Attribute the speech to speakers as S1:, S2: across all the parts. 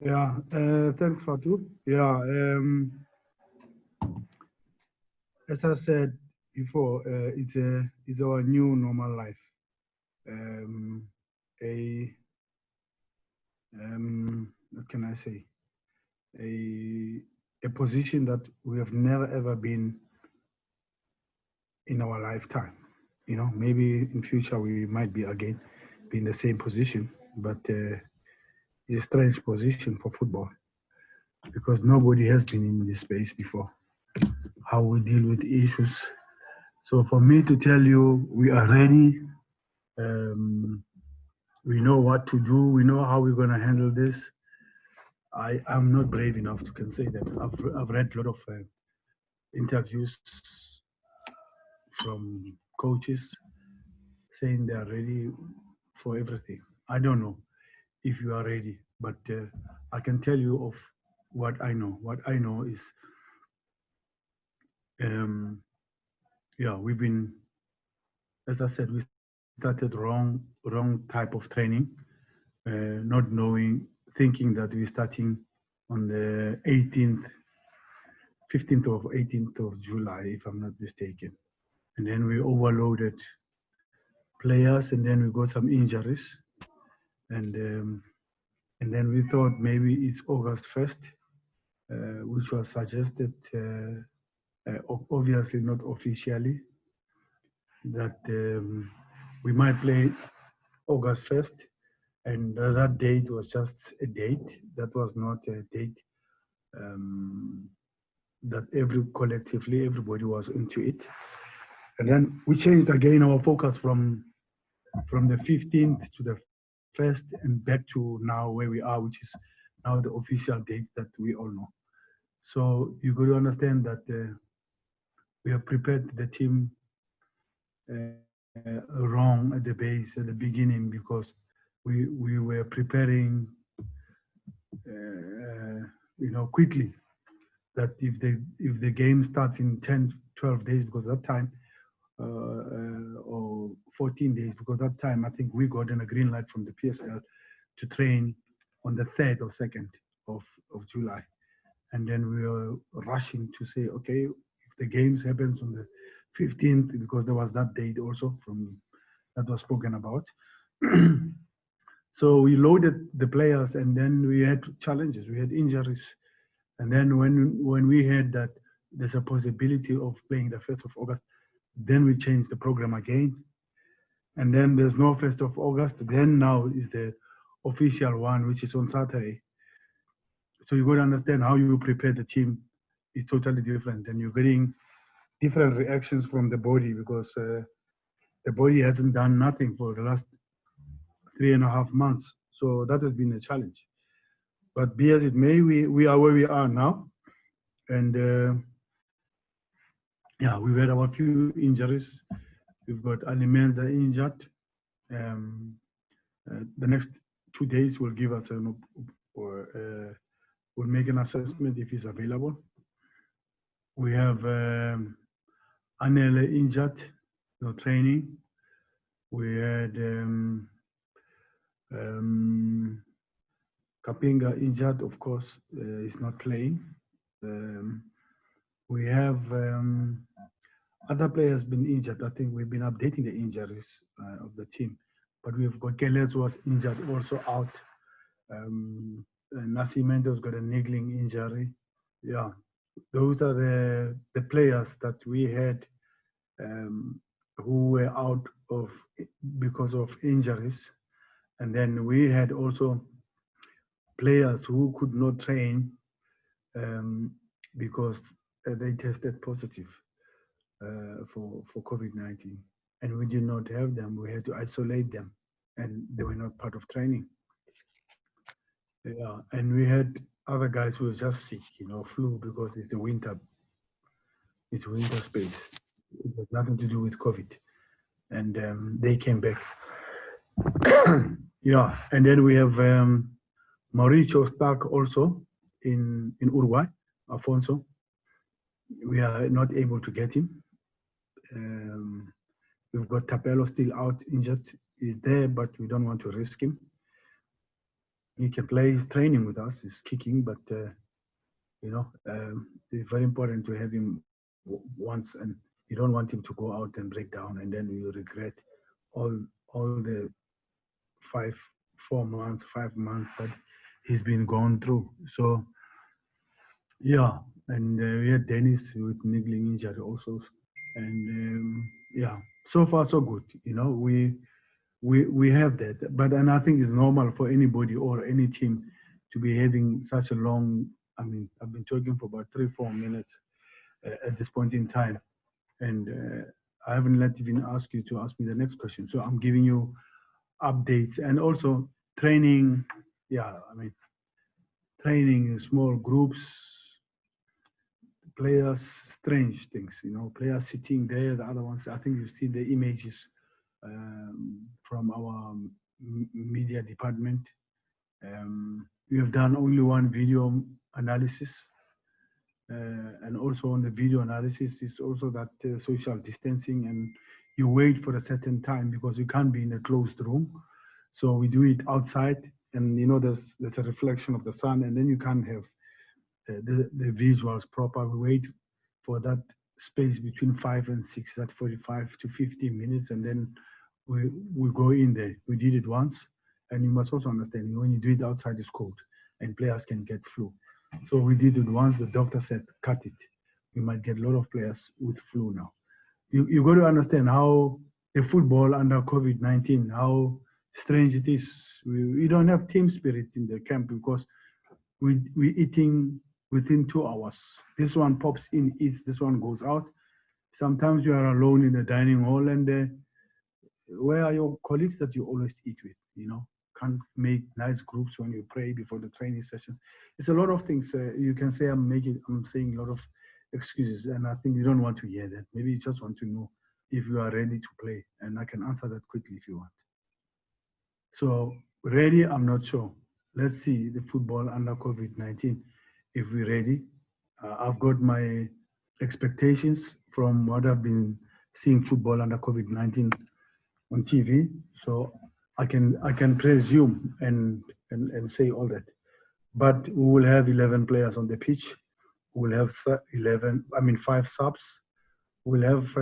S1: Yeah, thanks, Fatu. Yeah, as I said before, it's our new normal life. Um, a what can I say? A a position that we have never ever been in our lifetime. You know, maybe in future we might be again be in the same position, but it's a strange position for football because nobody has been in this space before. How we deal with issues. So for me to tell you, we are ready. Um, we know what to do. We know how we're going to handle this. I am not brave enough to can say that. I've read a lot of interviews from coaches saying they are ready for everything. I don't know if you are ready, but I can tell you of what I know. What I know is, um, yeah, we've been, as I said, we started wrong type of training, not knowing, thinking that we're starting on the 18th, 15th of 18th of July, if I'm not mistaken. And then we overloaded players, and then we got some injuries, and um, and then we thought maybe it's August 1st, which was suggested, obviously not officially, that we might play August 1st, and that date was just a date. That was not a date um, that collectively everybody was into it. And then we changed again our focus from the 15th to the 1st and back to now where we are, which is now the official date that we all know. So you got to understand that we have prepared the team wrong at the base at the beginning because we were preparing quickly, that if the game starts in 10 12 days, because that time or 14 days, because that time I think we got a green light from the PSL to train on the 3rd or 2nd of July. And then we were rushing to say, okay, if the games happens on the 15th, because there was that date also from that was spoken about. So we loaded the players, and then we had challenges, we had injuries. And then when we heard that there's a possibility of playing the 1st of August, then we changed the program again. And then there's no 1st of August. Then now is the official one, which is on Saturday. So you got to understand how you prepare the team is totally different, and you're getting different reactions from the body because the body hasn't done nothing for the last 3.5 months. So that has been a challenge. But be as it may, we are where we are now. And yeah, we've had our few injuries. We've got Ali Menza injured. Um, the next 2 days will give us or we'll make an assessment if he's available. We have Anele injured, no training. We had um, Kapinga injured, of course, is not playing. Um, we have other players been injured. I think we've been updating the injuries of the team, but we've got Keles was injured, also out. Nasimento's got a niggling injury. Yeah, those are the players that we had um, who were out of because of injuries, and then we had also players who could not train um, because they tested positive for COVID-19, and we did not have them. We had to isolate them, and they were not part of training. Yeah, and we had other guys who were just sick, flu, because it's winter space. It has nothing to do with COVID, and they came back. Yeah, and then we have Mauricio Stark also in Uruguay, Afonso. We are not able to get him. Um, we've got Tapelo still out injured. He's there, but we don't want to risk him. he can play. He's training with us. He's kicking, but it's very important to have him once, and you don't want him to go out and break down, and then you regret all the five, 4 months, 5 months that he's been gone through. So yeah, and we had Dennis with niggling injury also, and yeah, so far so good. We have that, but and I think it's normal for anybody or any team to be having such a long. I mean, I've been talking for about 3-4 minutes at this point in time, and I haven't let even ask you to ask me the next question. So I'm giving you updates and also training. Yeah, I mean, training in small groups, players, strange things. Players sitting there, the other ones. I think you see the images from our media department. We have done only one video analysis, and also on the video analysis, it's also that social distancing, and you wait for a certain time because you can't be in a closed room. So we do it outside, and there's a reflection of the sun, and then you can't have the visuals proper. We wait for that space between 5 and 6, that 45 to 50 minutes, and then we go in there. We did it once, and you must also understand when you do it outside, it's cold, and players can get flu. So we did it once. The doctor said, cut it. We might get a lot of players with flu now. You got to understand how the football under COVID-19, how strange it is. We don't have team spirit in the camp because we eating within 2 hours. This one pops in, eats, this one goes out. Sometimes you are alone in the dining hall, and where are your colleagues that you always eat with? Can't make nice groups when you pray before the training sessions. It's a lot of things. You can say I'm saying a lot of excuses, and I think you don't want to hear that. Maybe you just want to know if you are ready to play, and I can answer that quickly if you want. So ready, I'm not sure. Let's see the football under COVID-19 if we're ready. I've got my expectations from what I've been seeing football under COVID-19 on TV. So I can presume and say all that. But we will have 11 players on the pitch. We'll have 5 subs. We'll have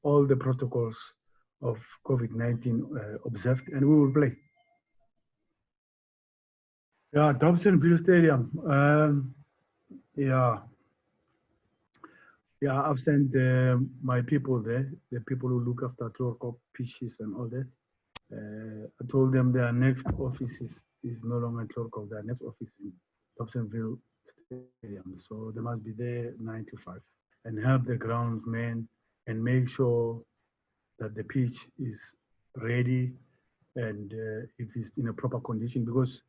S1: all the protocols of COVID-19 observed, and we will play. Yeah, Dobsonville Stadium. Yeah, yeah. I've sent my people there, the people who look after Clorcop pitches and all that. I told them their next office is no longer in Clorcop. Their next office is in Dobsonville Stadium. So they must be there 9 to 5 and help the groundsmen and make sure that the pitch is ready and if it's in a proper condition because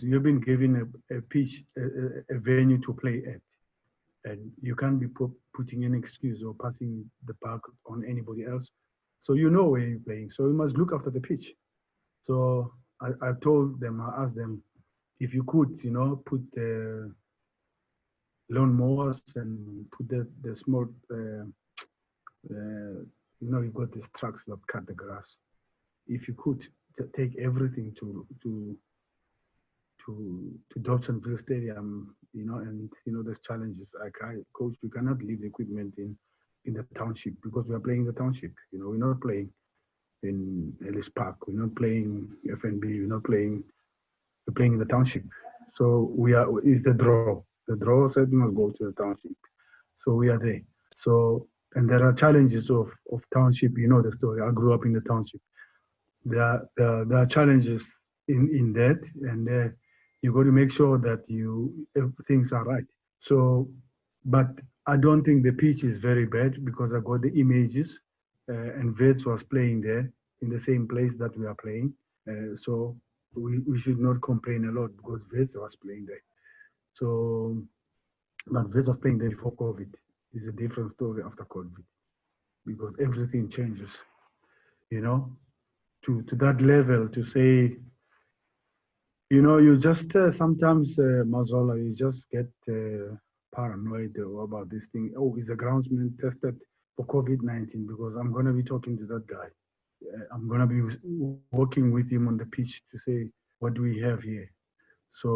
S1: you've been given a pitch, a venue to play at, and you can't be putting an excuse or passing the buck on anybody else. So you know where you're playing. So you must look after the pitch. So I told them, I asked them if you could, put the lawn mowers and put the small, you've got these trucks that cut the grass. If you could take everything to Dobsonville Stadium, and there's challenges. Coach, we cannot leave the equipment in the township because we are playing the township. We're not playing in Ellis Park. We're not playing FNB. We're playing in the township. So it's the draw. The draw said we must go to the township. So we are there. So, and there are challenges of township. You know the story. I grew up in the township. There are challenges in that, and you got to make sure that things are right. So, but I don't think the pitch is very bad because I got the images, and Wits was playing there in the same place that we are playing. So we should not complain a lot because Wits was playing there. So, but Wits was playing there before COVID. It's a different story after COVID because everything changes, to that level to say, you just sometimes, Mazola, you just get paranoid about this thing. Oh, is the groundsman tested for COVID-19? Because I'm going to be talking to that guy. I'm going to be working with him on the pitch to say, what we have here. So,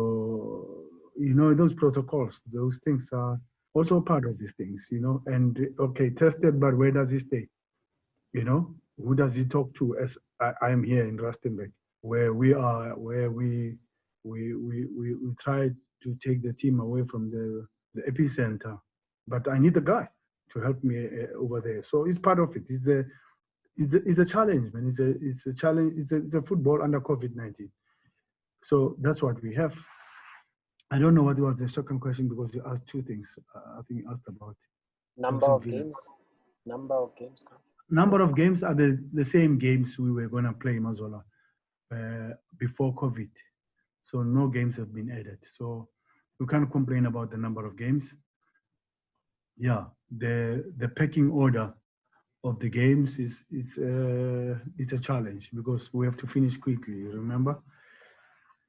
S1: those protocols, those things are also part of these things, and okay, tested, but where does he stay? Who does he talk to? As I am here in Rustenburg, where we are, where we try to take the team away from the epicenter, but I need a guy to help me over there. So it's part of it. It's a challenge, man. It's a challenge. It's a football under COVID-19. So that's what we have. I don't know what was the second question because you asked two things. I think you asked about
S2: number of games. Number of games.
S1: Number of games are the same games we were going to play, Mazola, before COVID. So no games have been added. So we can't complain about the number of games. Yeah, the pecking order of the games is it's a challenge because we have to finish quickly. Remember?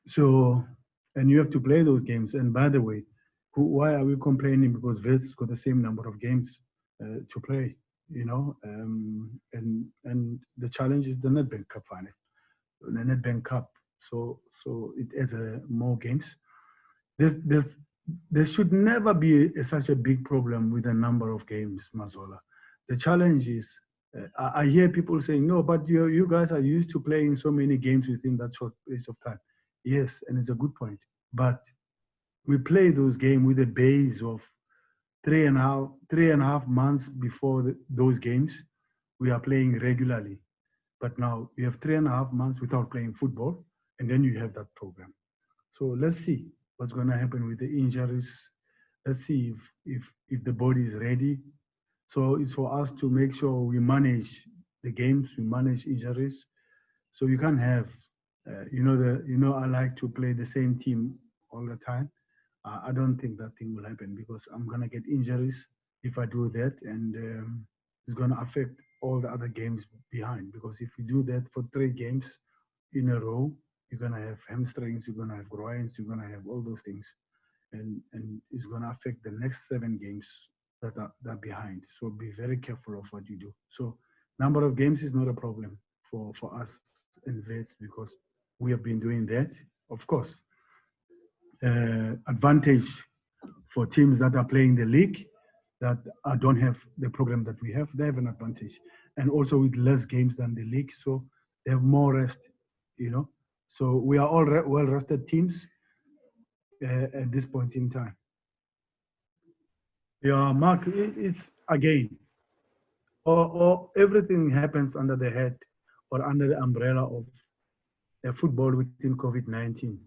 S1: So, and you have to play those games. And by the way, why are we complaining? Because Wits got the same number of games to play, and the challenge is the Nedbank Cup final, the Nedbank Cup. So it has more games. There should never be such a big problem with the number of games, Mazola. The challenge is, I hear people saying, no, but you guys are used to playing so many games within that short space of time. Yes, and it's a good point. But we play those games with a base of 3.5 months before those games. We are playing regularly. But now we have 3.5 months without playing football, and then you have that program. So let's see what's going to happen with the injuries. Let's see if the body is ready. So it's for us to make sure we manage the games, we manage injuries. So you can't have, I like to play the same team all the time. I don't think that thing will happen because I'm gonna get injuries if I do that, and it's gonna affect all the other games behind. Because if you do that for 3 games in a row, you're gonna have hamstrings, you're gonna have groins, you're gonna have all those things, and it's gonna affect the next 7 games that are behind. So be very careful of what you do. So number of games is not a problem for us in Wits because we have been doing that. Of course, advantage for teams that are playing the league that don't have the program that we have. They have an advantage, and also with less games than the league, so they have more rest. So we are all well rested teams at this point in time. Yeah, Mark, it's again, or everything happens under the head or under the umbrella of football within COVID-19.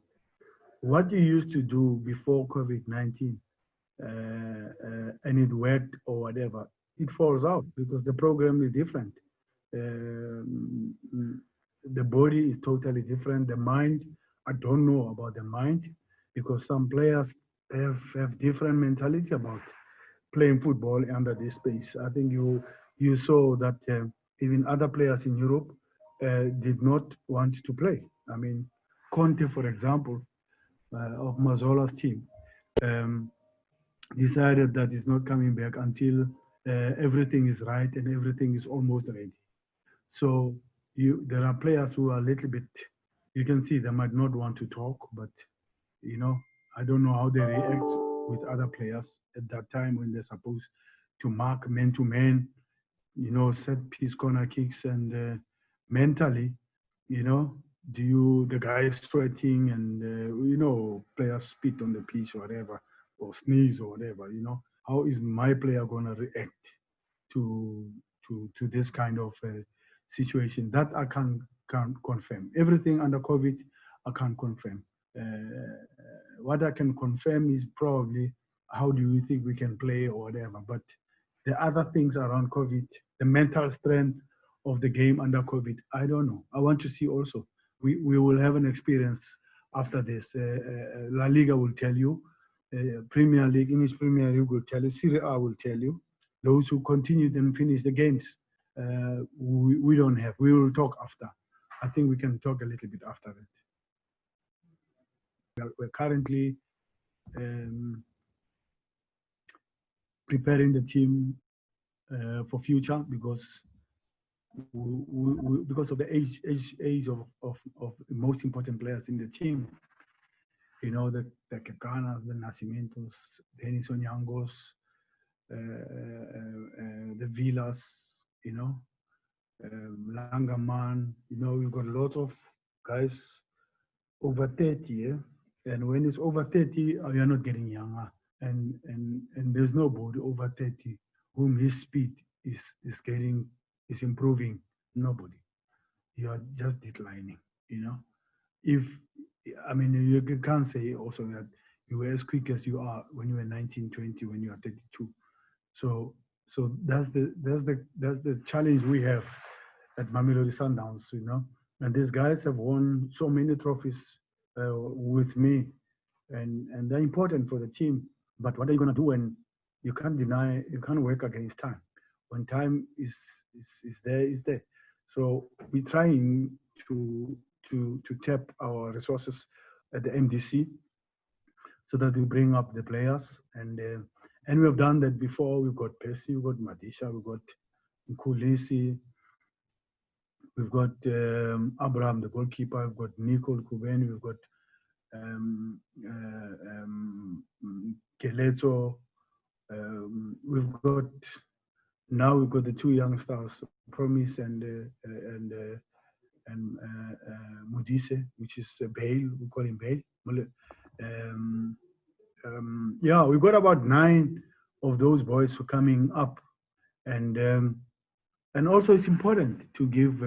S1: What you used to do before COVID-19 and it worked or whatever, it falls out because the program is different. Um, the body is totally different. The mind, I don't know about the mind because some players have different mentality about playing football under this space. I think you saw that even other players in Europe did not want to play. I mean, Conte, for example, of Mazzola's team, um, decided that he's not coming back until everything is right and everything is almost ready. So there are players who are a little bit, you can see they might not want to talk, but you know, I don't know how they react with other players at that time when they're supposed to mark man to man, set piece corner kicks, and mentally, the guy is sweating and players spit on the pitch or whatever, or sneeze or whatever. How is my player gonna react to to this kind of situation? That I can't confirm. Everything under COVID, I can't confirm. What I can confirm is probably how do you think we can play or whatever. But the other things around COVID, the mental strength of the game under COVID, I don't know. I want to see also. We will have an experience after this. La Liga will tell you. Premier League, English Premier League will tell you. Serie A will tell you. Those who continued and finished the games, we don't have. We will talk after. I think we can talk a little bit after that. We're currently preparing the team for future because because of the age of the most important players in the team, the Kekanas, the Nascimentos, Dennis Onyangos, the Villas, you know, Langaman, we've got a lot of guys over 30, yeah? And when it's over 30, you're not getting younger. And there's nobody over 30 whom his speed is improving. Nobody. You are just declining, you know. If I mean you can't say also that you were as quick as you are when you were 19, 20, when you are 32. So that's the challenge we have at Mamelodi Sundowns, And these guys have won so many trophies with me, and they're important for the team. But what are you going to do when you can't work against time? When time is there, is there. So we're trying to tap our resources at the MDC so that we bring up the players, and we have done that before. We've got Percy, we've got Madisha, we've got Nkulisi, we've got Abraham, the goalkeeper, we've got Nicole Kubeni, we've got Keleto, we've got the two young stars, Promise and Modise, which is Bale. We call him Bale. Yeah, we've got about 9 of those boys who are coming up, and also it's important to give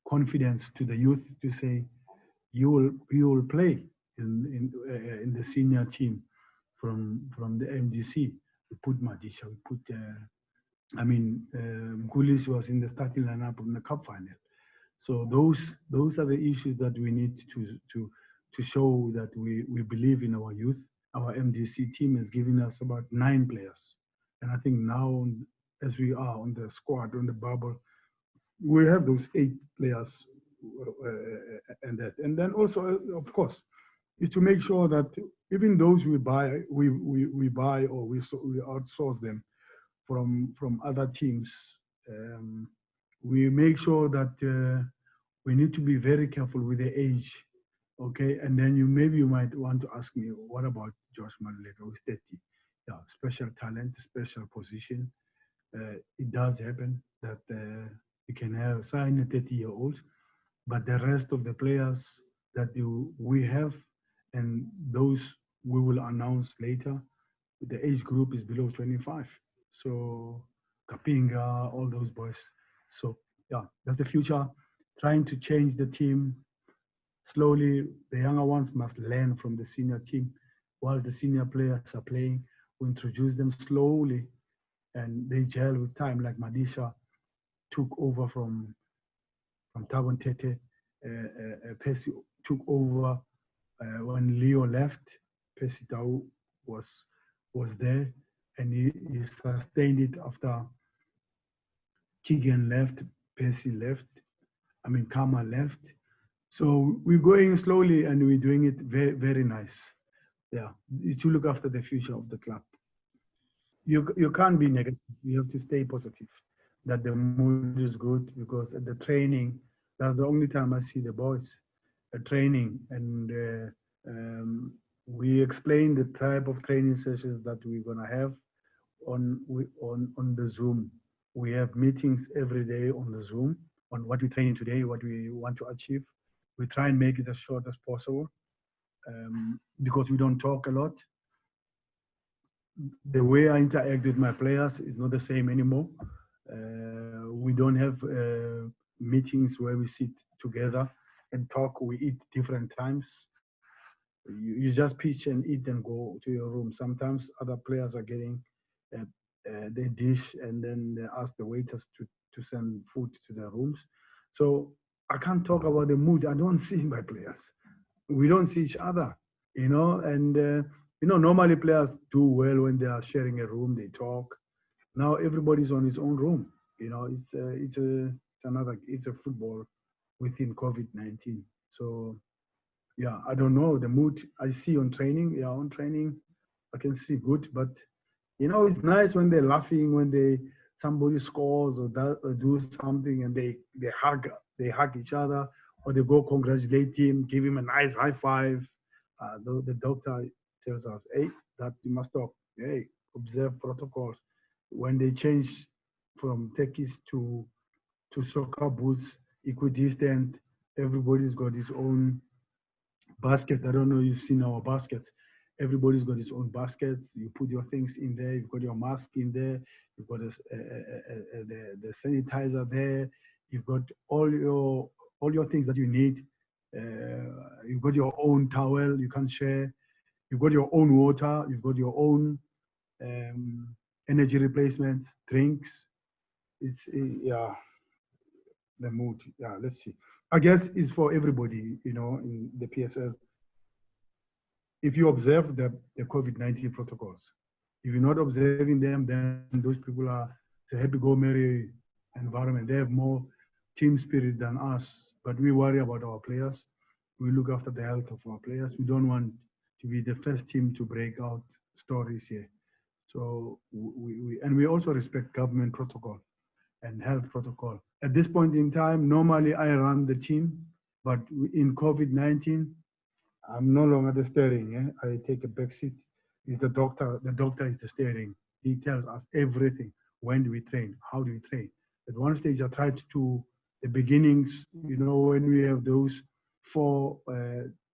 S1: confidence to the youth to say you will play in the senior team from the MDC. We put Madisha, we put Gulis was in the starting lineup in the cup final. So those are the issues that we need to show that we believe in our youth. Our MDC team has given us about 9 players, and I think now, as we are on the squad on the bubble, we have those 8 players, and then also, of course, is to make sure that even those we buy or we outsource them from other teams. We make sure that we need to be very careful with the age, okay? And then maybe you might want to ask me, what about Josh Maluleka, who's 30? Yeah, special talent, special position. It does happen that you can sign a 30-year-old, but the rest of the players that we have, and those we will announce later, the age group is below 25. So Kapinga, all those boys. So yeah, that's the future. Trying to change the team slowly. The younger ones must learn from the senior team, whilst the senior players are playing. We introduce them slowly, and they gel with time. Like Madisha took over from Tabon Tete. Percy took over when Leo left. Percy Tau was there, and he sustained it after Keegan left, Percy left, Kama left. So we're going slowly, and we're doing it very, very nice. Yeah, to look after the future of the club. You can't be negative. You have to stay positive. That the mood is good, because at the training, that's the only time I see the boys at training, and we explain the type of training sessions that we're gonna have on the Zoom. We have meetings every day on the Zoom on what we're training today, what we want to achieve. We try and make it as short as possible, because we don't talk a lot. The way I interact with my players is not the same anymore. We don't have meetings where we sit together and talk. We eat different times. You just pitch and eat and go to your room. Sometimes other players are getting their dish, and then they ask the waiters to send food to their rooms. So I can't talk about the mood. I don't see my players. We don't see each other, and normally players do well when they are sharing a room, they talk. Now everybody's on his own room. It's a football within COVID-19. So yeah, I don't know the mood I see on training. Yeah, on training I can see good, but You know, it's nice when they're laughing when somebody scores or do something and they hug each other, or they go congratulate him, give him a nice high five. The doctor tells us, hey, that you must stop. Hey, observe protocols. When they change from techies to soccer boots, equidistant, everybody's got his own basket. I don't know if you've seen our baskets. Everybody's got his own baskets. You put your things in there. You've got your mask in there. You've got the sanitizer there. You've got all your things that you need. You've got your own towel. You can share. You've got your own water. You've got your own um, energy replacement drinks. It's yeah, the mood. Yeah, let's see. I guess it's for everybody. You know, in the PSL, if you observe the COVID-19 protocols, if you're not observing them, then those people it's a happy-go-merry environment. They have more team spirit than us, but we worry about our players. We look after the health of our players. We don't want to be the first team to break out stories here. So we also respect government protocol and health protocol. At this point in time, normally I run the team, but in COVID-19, I'm no longer the steering. I take a back seat. It's the doctor. The doctor is the steering. He tells us everything. When do we train? How do we train? At one stage, I tried to the beginnings. You know, when we have those four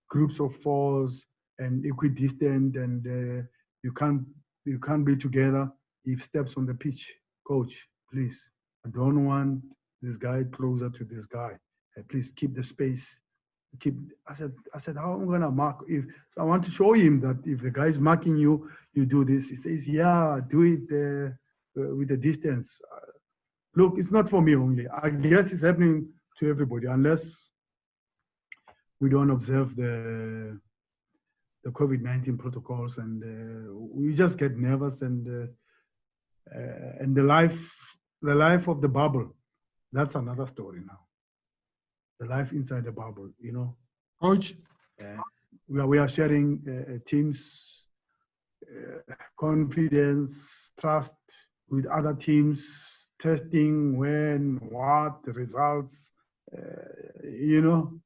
S1: groups of fours and equidistant, and you can't be together. He steps on the pitch. Coach, please. I don't want this guy closer to this guy. Please keep the space. I said, how am I gonna mark? If so I want to show him that if the guy is marking you, you do this. He says, yeah, do it with the distance. Look, it's not for me only. I guess it's happening to everybody unless we don't observe the COVID-19 protocols, and we just get nervous, and the life of the bubble. That's another story now. The life inside the bubble, you know.
S3: Coach,
S1: We are sharing teams, confidence, trust with other teams, testing when, what, the results, you know.